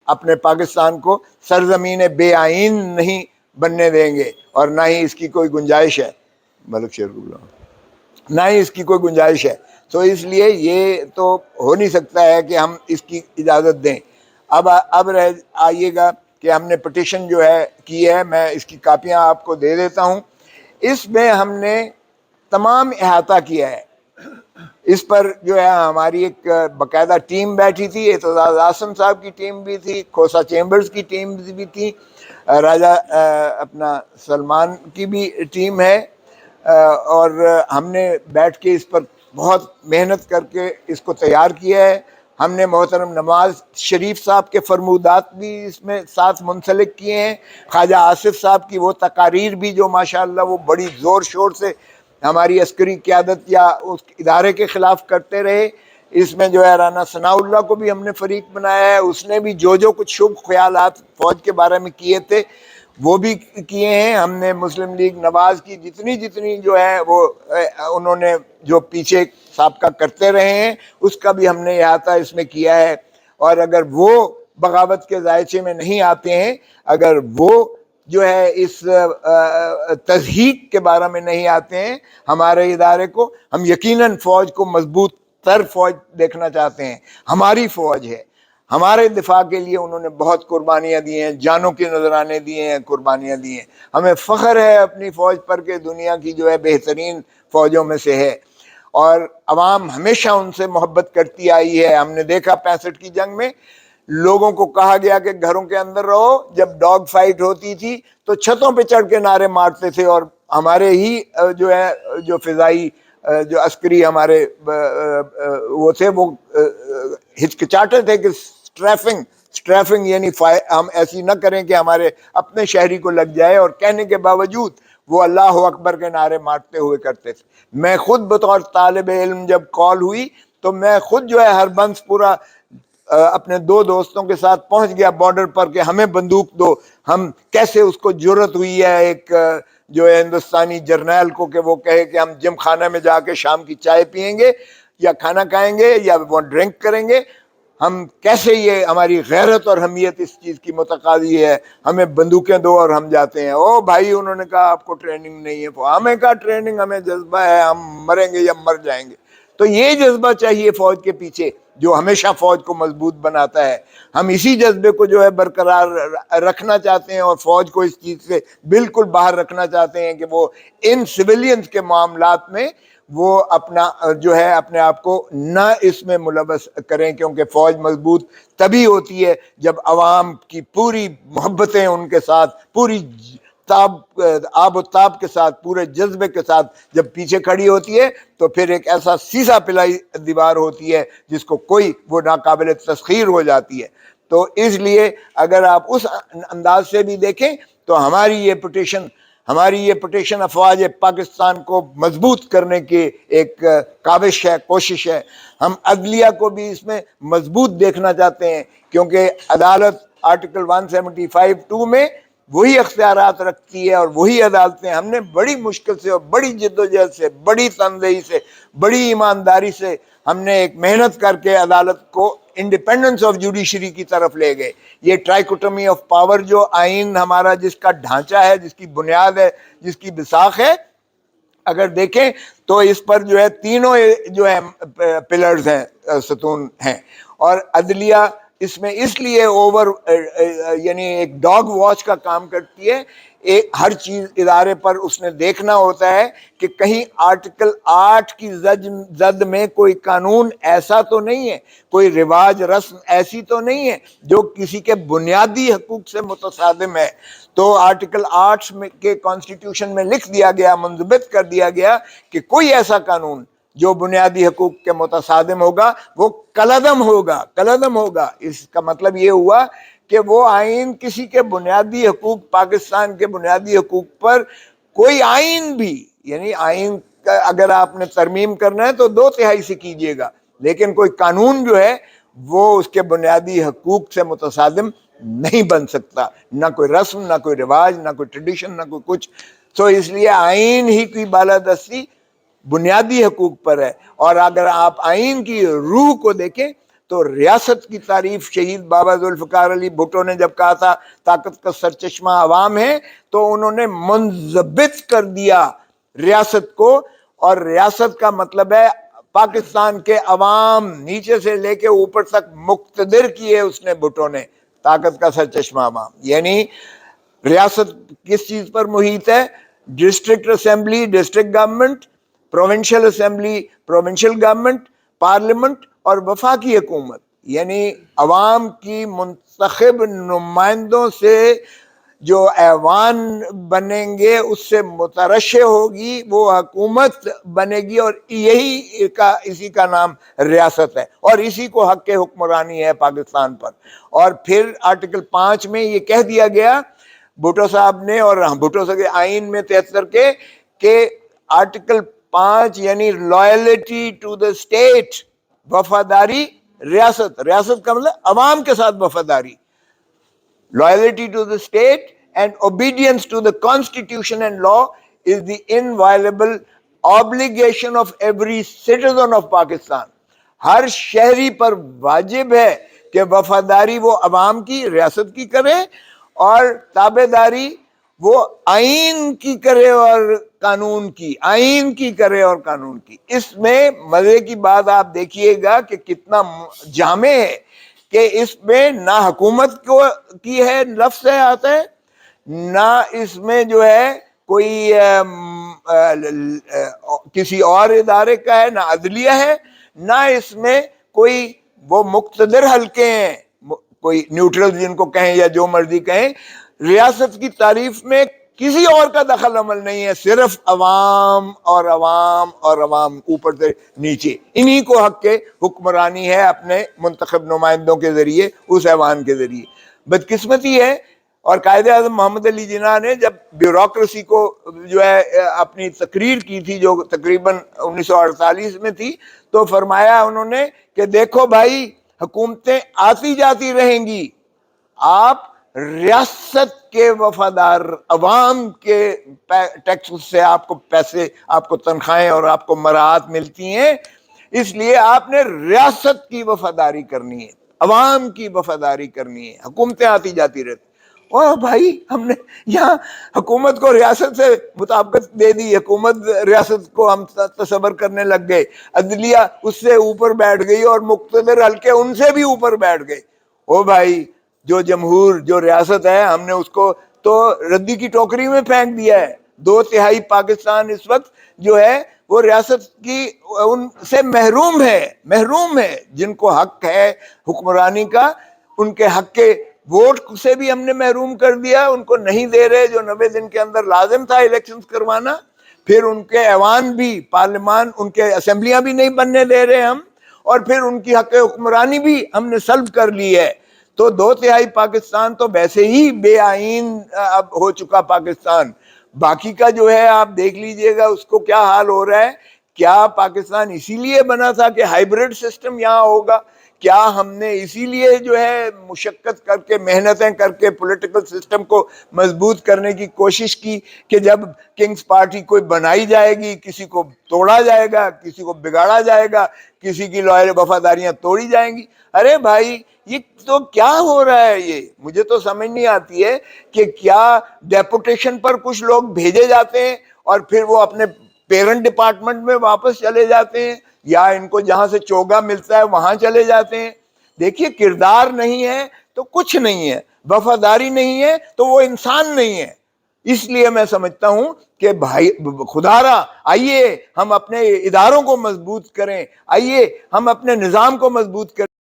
اپنے پاکستان کو سرزمین بے آئین نہیں بننے دیں گے، اور نہ ہی اس کی کوئی گنجائش ہے، ملک شیر اللہ، نہ ہی اس کی کوئی گنجائش ہے۔ تو اس لیے یہ تو ہو نہیں سکتا ہے کہ ہم اس کی اجازت دیں۔ اب رہ آئیے گا کہ ہم نے پٹیشن جو ہے کی ہے، میں اس کی کاپیاں آپ کو دے دیتا ہوں۔ اس میں ہم نے تمام احاطہ کیا ہے، اس پر جو ہے ہماری ایک باقاعدہ ٹیم بیٹھی تھی، اعتزاز اعظم صاحب کی ٹیم بھی تھی، کھوسا چیمبرز کی ٹیم بھی تھی، راجہ اپنا سلمان کی بھی ٹیم ہے، اور ہم نے بیٹھ کے اس پر بہت محنت کر کے اس کو تیار کیا ہے۔ ہم نے محترم نواز شریف صاحب کے فرمودات بھی اس میں ساتھ منسلک کیے ہیں، خواجہ آصف صاحب کی وہ تقاریر بھی جو ماشاءاللہ وہ بڑی زور شور سے ہماری عسکری قیادت یا اس ادارے کے خلاف کرتے رہے۔ اس میں جو ہے رانا ثناء اللہ کو بھی ہم نے فریق بنایا ہے، اس نے بھی جو کچھ شبھ خیالات فوج کے بارے میں کیے تھے وہ بھی کیے ہیں۔ ہم نے مسلم لیگ نواز کی جتنی جو ہے وہ انہوں نے جو پیچھے سابقہ کرتے رہے ہیں اس کا بھی ہم نے احاطہ اس میں کیا ہے، اور اگر وہ بغاوت کے ذائچے میں نہیں آتے ہیں، اگر وہ جو ہے اس تضحیک کے بارے میں نہیں آتے ہیں ہمارے ادارے کو، ہم یقیناً فوج کو مضبوط تر فوج دیکھنا چاہتے ہیں۔ ہماری فوج ہے، ہمارے دفاع کے لیے انہوں نے بہت قربانیاں دی ہیں، جانوں کے نذرانے دیے ہیں، قربانیاں دی ہیں۔ ہمیں فخر ہے اپنی فوج پر کہ دنیا کی جو ہے بہترین فوجوں میں سے ہے، اور عوام ہمیشہ ان سے محبت کرتی آئی ہے۔ ہم نے دیکھا 65 کی جنگ میں لوگوں کو کہا گیا کہ گھروں کے اندر رہو، جب ڈاگ فائٹ ہوتی تھی تو چھتوں پہ چڑھ کے نعرے مارتے تھے، اور ہمارے ہی جو ہے جو فضائی جو عسکری ہمارے وہ تھے وہ ہچکچاتے تھے کہ سٹریفنگ یعنی ہم ایسی نہ کریں کہ ہمارے اپنے شہری کو لگ جائے، اور کہنے کے باوجود وہ اللہ اکبر کے نعرے مارتے ہوئے کرتے تھے۔ میں خود بطور طالب علم جب کال ہوئی تو میں خود جو ہے ہر بنس پورا اپنے 2 دوستوں کے ساتھ پہنچ گیا بارڈر پر کہ ہمیں بندوق دو۔ ہم کیسے اس کو جرأت ہوئی ہے ایک جو ہے ہندوستانی جرنیل کو کہ وہ کہے کہ ہم جم خانہ میں جا کے شام کی چائے پئیں گے یا کھانا کھائیں گے یا وہ ڈرنک کریں گے، ہم کیسے، یہ ہماری غیرت اور حمیت اس چیز کی متقاضی ہے، ہمیں بندوقیں دو اور ہم جاتے ہیں۔ او بھائی انہوں نے کہا آپ کو ٹریننگ نہیں ہے، ہمیں کہا ٹریننگ، ہمیں جذبہ ہے، ہم مریں گے یا مر جائیں گے۔ تو یہ جذبہ چاہیے فوج کے پیچھے جو ہمیشہ فوج کو مضبوط بناتا ہے۔ ہم اسی جذبے کو جو ہے برقرار رکھنا چاہتے ہیں، اور فوج کو اس چیز سے بالکل باہر رکھنا چاہتے ہیں کہ وہ ان سویلینز کے معاملات میں وہ اپنا جو ہے اپنے آپ کو نہ اس میں ملوث کریں، کیونکہ فوج مضبوط تبھی ہوتی ہے جب عوام کی پوری محبتیں ان کے ساتھ، پوری آب و تاب کے ساتھ، پورے جذبے کے ساتھ جب پیچھے کھڑی ہوتی ہے تو پھر ایک ایسا سیسا پلائی دیوار ہوتی ہے جس کو کوئی وہ ناقابل تسخیر ہو جاتی ہے۔ تو اس لیے اگر آپ اس انداز سے بھی دیکھیں تو ہماری یہ پٹیشن افواج پاکستان کو مضبوط کرنے کی ایک کاوش ہے، کوشش ہے۔ ہم عدلیہ کو بھی اس میں مضبوط دیکھنا چاہتے ہیں، کیونکہ عدالت آرٹیکل 175(2) میں وہی اختیارات رکھتی ہے اور وہی عدالتیں۔ ہم نے بڑی مشکل سے اور بڑی جدوجہد سے، بڑی تنظیم سے، بڑی ایمانداری سے ہم نے ایک محنت کر کے عدالت کو انڈیپینڈنس آف جوڈیشری کی طرف لے گئے۔ یہ ٹرائیکوٹمی آف پاور جو آئین ہمارا جس کا ڈھانچہ ہے، جس کی بنیاد ہے، جس کی بساخ ہے، اگر دیکھیں تو اس پر جو ہے تینوں جو ہے پلرز ہیں، ستون ہیں، اور عدلیہ اس میں اس لیے یعنی ایک ڈاگ واچ کا کام کرتی ہے۔ ہر چیز ادارے پر اس نے دیکھنا ہوتا ہے کہ کہیں آرٹیکل 8 کی زد میں کوئی قانون ایسا تو نہیں ہے، کوئی رواج رسم ایسی تو نہیں ہے جو کسی کے بنیادی حقوق سے متصادم ہے۔ تو آرٹیکل 8 کے کانسٹیٹیوشن میں لکھ دیا گیا، منضبط کر دیا گیا کہ کوئی ایسا قانون جو بنیادی حقوق کے متصادم ہوگا وہ کالعدم ہوگا۔ اس کا مطلب یہ ہوا کہ وہ آئین کسی کے بنیادی حقوق، پاکستان کے بنیادی حقوق پر کوئی آئین بھی، یعنی آئین کا اگر آپ نے ترمیم کرنا ہے تو 2/3 سے کیجئے گا، لیکن کوئی قانون جو ہے وہ اس کے بنیادی حقوق سے متصادم نہیں بن سکتا، نہ کوئی رسم، نہ کوئی رواج، نہ کوئی ٹریڈیشن، نہ کوئی کچھ۔ تو اس لیے آئین ہی کی بالادستی بنیادی حقوق پر ہے۔ اور اگر آپ آئین کی روح کو دیکھیں تو ریاست کی تعریف شہید بابا ذوالفقار علی بھٹو نے جب کہا تھا طاقت کا سرچشمہ عوام ہے، تو انہوں نے منضبط کر دیا ریاست کو، اور ریاست کا مطلب ہے پاکستان کے عوام، نیچے سے لے کے اوپر تک مقتدر کیے اس نے بھٹو نے، طاقت کا سرچشمہ عوام۔ یعنی ریاست کس چیز پر محیط ہے؟ District assembly district government, provincial assembly provincial government, parliament اور وفاقی حکومت، یعنی عوام کی منتخب نمائندوں سے جو ایوان بنیں گے اس سے مترشح ہوگی وہ حکومت بنے گی، اور یہی اسی کا نام ریاست ہے، اور اسی کو حق حکمرانی ہے پاکستان پر۔ اور پھر آرٹیکل 5 میں یہ کہہ دیا گیا بھٹو صاحب نے، اور بھٹو صاحب کے آئین میں 73 کے، کہ آرٹیکل 5 یعنی لائلٹی ٹو دا اسٹیٹ، وفاداری ریاست، ریاست کا مطلب عوام کے ساتھ وفاداری، loyalty to the state and obedience to the constitution and law is the inviolable obligation of every citizen of Pakistan۔ ہر شہری پر واجب ہے کہ وفاداری وہ عوام کی، ریاست کی کرے، اور تابعداری وہ آئین کی کرے اور قانون کی، آئین کی کرے اور قانون کی۔ اس میں مزے کی بات آپ دیکھیے گا کہ کتنا جامع ہے، کہ اس میں نہ حکومت کو کی ہے لفظ ہے آتا ہے، نہ اس میں جو ہے کوئی کسی اور ادارے کا ہے، نہ عدلیہ ہے، نہ اس میں کوئی وہ مقتدر حلقے ہیں، کوئی نیوٹرل جن کو کہیں یا جو مرضی کہیں۔ ریاست کی تعریف میں کسی اور کا دخل عمل نہیں ہے، صرف عوام اور عوام اور عوام، اوپر سے نیچے، انہی کو حق کے حکمرانی ہے اپنے منتخب نمائندوں کے ذریعے، اس ایوان کے ذریعے۔ بدقسمتی ہے، اور قائد اعظم محمد علی جناح نے جب بیوروکریسی کو جو ہے اپنی تقریر کی تھی، جو تقریباً 1948 میں تھی، تو فرمایا انہوں نے کہ دیکھو بھائی، حکومتیں آتی جاتی رہیں گی، آپ ریاست کے وفادار، عوام کے ٹیکس سے آپ کو پیسے، آپ کو تنخواہیں اور آپ کو مراعات ملتی ہیں، اس لیے آپ نے ریاست کی وفاداری کرنی ہے، عوام کی وفاداری کرنی ہے، حکومتیں آتی جاتی رہتی۔ اور بھائی ہم نے یہاں حکومت کو ریاست سے مطابقت دے دی، حکومت ریاست کو ہم تصور کرنے لگ گئے، عدلیہ اس سے اوپر بیٹھ گئی، اور مقتدر حلقے ان سے بھی اوپر بیٹھ گئے۔ او بھائی، جو جمہور، جو ریاست ہے، ہم نے اس کو تو ردی کی ٹوکری میں پھینک دیا ہے۔ 2/3 پاکستان اس وقت جو ہے وہ ریاست کی ان سے محروم ہے، جن کو حق ہے حکمرانی کا، ان کے حق کے ووٹ سے بھی ہم نے محروم کر دیا، ان کو نہیں دے رہے جو 90 دن کے اندر لازم تھا الیکشنز کروانا، پھر ان کے ایوان بھی، پارلیمان، ان کے اسمبلیاں بھی نہیں بننے دے رہے ہم، اور پھر ان کی حق حکمرانی بھی ہم نے سلب کر لی ہے۔ تو 2/3 پاکستان تو ویسے ہی بے آئین اب ہو چکا پاکستان۔ باقی کا جو ہے آپ دیکھ لیجئے گا اس کو کیا حال ہو رہا ہے۔ کیا پاکستان اسی لیے بنا تھا کہ ہائیبرڈ سسٹم یہاں ہوگا؟ کیا ہم نے اسی لیے جو ہے مشقت کر کے، محنتیں کر کے پولیٹیکل سسٹم کو مضبوط کرنے کی کوشش کی کہ جب کنگز پارٹی کوئی بنائی جائے گی، کسی کو توڑا جائے گا، کسی کو بگاڑا جائے گا، کسی کی لائل وفاداریاں توڑی جائیں گی؟ ارے بھائی، یہ تو کیا ہو رہا ہے؟ یہ مجھے تو سمجھ نہیں آتی ہے کہ کیا ڈیپوٹیشن پر کچھ لوگ بھیجے جاتے ہیں اور پھر وہ اپنے پیرنٹ ڈپارٹمنٹ میں واپس چلے جاتے ہیں، یا ان کو جہاں سے چوگا ملتا ہے وہاں چلے جاتے ہیں۔ دیکھیے، کردار نہیں ہے تو کچھ نہیں ہے، وفاداری نہیں ہے تو وہ انسان نہیں ہے۔ اس لیے میں سمجھتا ہوں کہ بھائی خدا را، آئیے ہم اپنے اداروں کو مضبوط کریں، آئیے ہم اپنے نظام کو مضبوط کریں۔